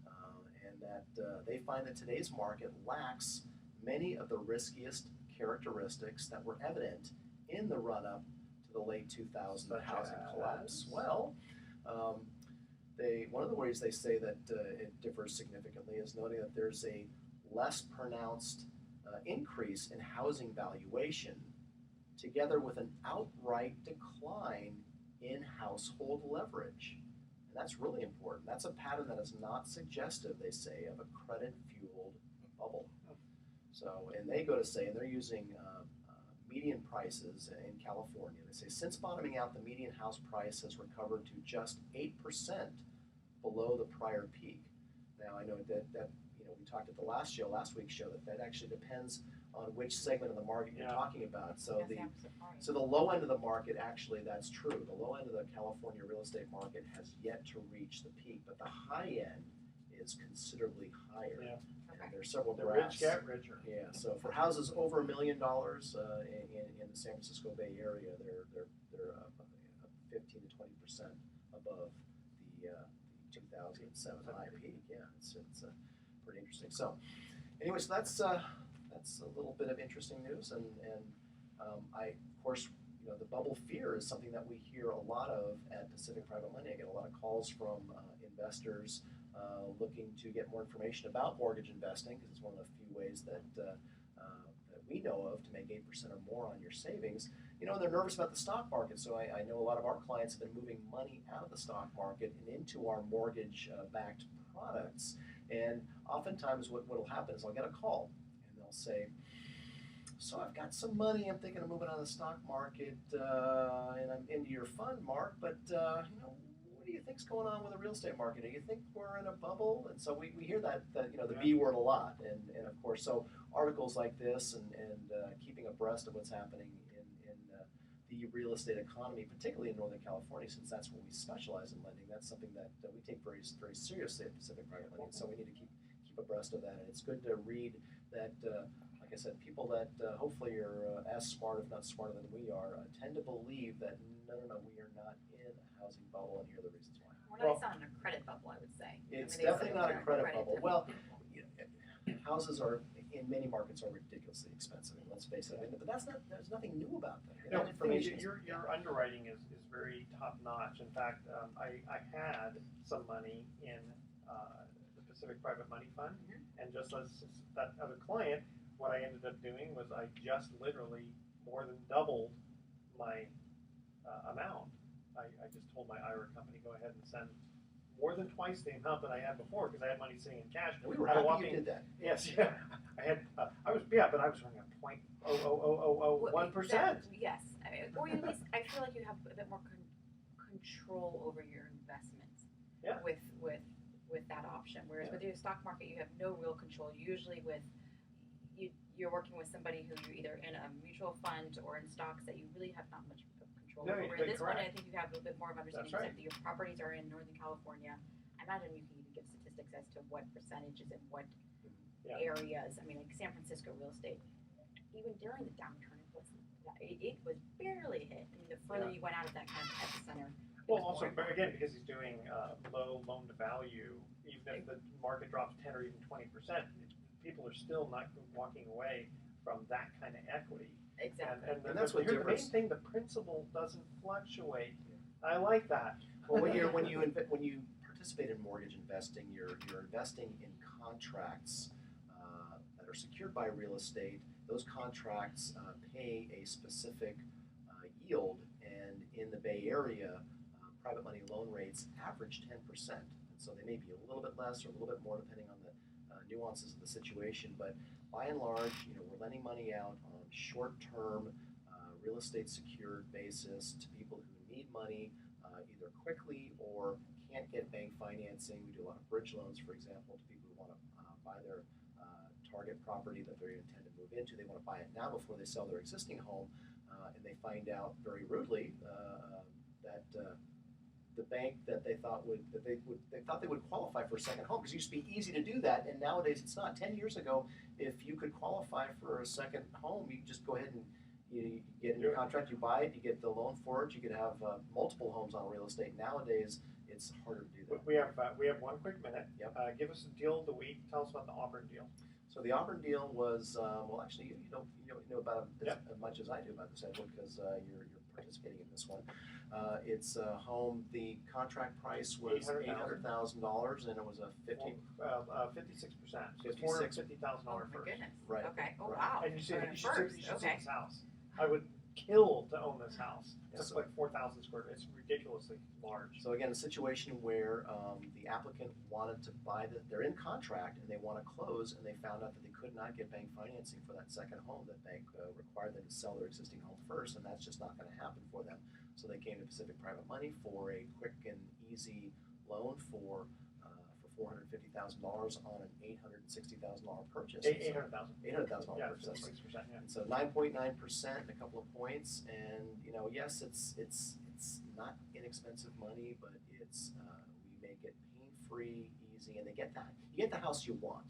and that they find that today's market lacks many of the riskiest characteristics that were evident in the run-up to the late 2000 housing collapse. Well, one of the ways they say that it differs significantly is noting that there's a less pronounced increase in housing valuation together with an outright decline in household leverage. And that's really important. That's a pattern that is not suggestive, they say, of a credit-fueled bubble. So, and they go to say, and they're using median prices in California. They say, since bottoming out, the median house price has recovered to just 8% below the prior peak. Now, I know that we talked at the last week's show, that actually depends on which segment of the market you're talking about. So the low end of the market, actually, that's true. The low end of the California real estate market has yet to reach the peak, but the high end is considerably higher. Yeah. And there's several The graphs. rich get richer. Yeah. So for houses over $1 million in the San Francisco Bay Area, they're 15 to 20% above the 2007 high peak. Yeah, it's pretty interesting. So anyway, so that's a little bit of interesting news, and I, of course, the bubble fear is something that we hear a lot of at Pacific Private Lending. I get a lot of calls from investors looking to get more information about mortgage investing because it's one of the few ways that we know of to make 8% or more on your savings. And they're nervous about the stock market, so I know a lot of our clients have been moving money out of the stock market and into our mortgage-backed products. And oftentimes what will happen is I'll get a call, and they'll say, so I've got some money, I'm thinking of moving out of the stock market, and I'm into your fund, Mark, but what do you think's going on with the real estate market? Do you think we're in a bubble? And so we hear that the B word a lot, and of course, so articles like this and keeping abreast of what's happening in the real estate economy, particularly in Northern California, since that's where we specialize in lending, that's something that we take very, very seriously at Pacific Private Lending, so we need to keep abreast of that, and it's good to read that, like I said, people that hopefully are as smart, if not smarter than we are, tend to believe that no, we are not in a housing bubble, and here are the reasons why. We're not in a credit bubble, I would say. It's definitely not a credit bubble. Well, houses are, in many markets, are ridiculously expensive. Let's face it. But there's nothing new about that. No, That information your underwriting is very top notch. In fact, I had some money in the Pacific Private Money Fund, and just as that other client, what I ended up doing was I just literally more than doubled my amount. I just told my IRA company, go ahead and send more than twice the amount that I had before, because I had money sitting in cash. We were At a happy you did that. Yes, yeah. But I was running a 0.00001%. Yes, I mean, or at least I feel like you have a bit more control over your investments. Yeah. With that option, whereas with your stock market, you have no real control. Usually, you're working with somebody who you're either in a mutual fund or in stocks that you really have not much control No, over. you're In this one, correct. I think you have a bit more of understanding. That's right. If your properties are in Northern California, I imagine you can even give statistics as to what percentages and what areas. I mean, like San Francisco real estate, even during the downturn, it was barely hit. I mean, the further you went out of that kind of epicenter. Well, also, again, because he's doing low loan to value, even if the market drops 10 or even 20%, people are still not walking away from that kind of equity. Exactly. And that's what here's the main differs. thing: the principal doesn't fluctuate. I like that. Well, when you participate in mortgage investing, you're investing in contracts that are secured by real estate. Those contracts pay a specific yield, and in the Bay Area, private money loan rates average 10%. And so they may be a little bit less or a little bit more depending on the nuances of the situation. But by and large, we're lending money out on short-term real estate secured basis to people who need money either quickly or can't get bank financing. We do a lot of bridge loans, for example, to people who want to buy their target property that they intend to move into. They want to buy it now before they sell their existing home, and they find out very rudely that the bank that they thought they would qualify for a second home, because it used to be easy to do that, and nowadays it's not. 10 years ago, if you could qualify for a second home, you just go ahead and you get in your contract, you buy it, you get the loan for it, you could have multiple homes on real estate. Nowadays, it's harder to do that. We have 1 quick minute. Yep. Give us a deal of the week. Tell us about the Auburn deal. So the Auburn deal was, well, actually, you know about it as much as I do about this, Edward, because you're participating in this one. It's a home. The contract price was $800,000, and it was a 56%. So it's $450,000 Oh my first. goodness. Right. Okay. Oh Right. wow. And you should see Okay. this house. I would kill to own this house. It's So- like 4,000 square feet. It's ridiculously large. So again, a situation where the applicant wanted to buy they're in contract and they want to close, and they found out that they could not get bank financing for that second home. That bank required them to sell their existing home first, and that's just not going to happen for them. So they came to Pacific Private Money for a quick and easy loan for $450,000 on an $860,000 purchase. $800,000. $800,000 Yeah, purchase. That's right. 6%. Yeah. And so 9.9% and a couple of points, and yes, it's not inexpensive money, but it's we make it pain-free, easy, and you get the house you want.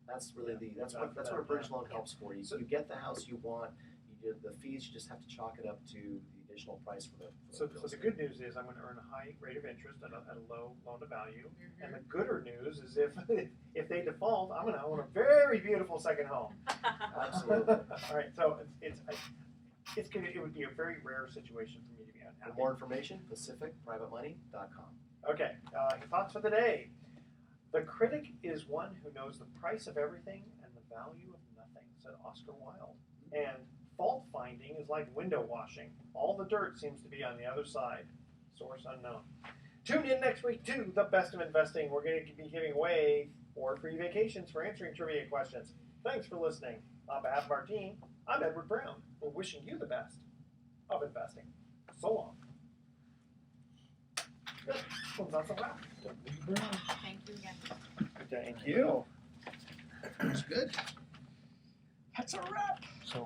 That's really that's what a bridge loan helps for you. So- You get the house you want. You do the fees. You just have to chalk it up to the additional price for the. So real the estate. good news is I'm going to earn a high rate of interest at a low loan to value. Mm-hmm. And the gooder news is if they default, I'm going to own a very beautiful second home. Absolutely. All right. So it would be a very rare situation for me to be For unhappy. more information, PacificPrivateMoney.com. Okay. Thoughts for the day. The critic is one who knows the price of everything and the value of nothing, said Oscar Wilde. And fault finding is like window washing. All the dirt seems to be on the other side. Source unknown. Tune in next week to The Best of Investing. We're going to be giving away 4 free vacations for answering trivia questions. Thanks for listening. On behalf of our team, I'm Edward Brown. We're wishing you the best of investing. So long. Good. Well, that's a wrap. Thank you again. Thank you. That's good. That's a wrap. So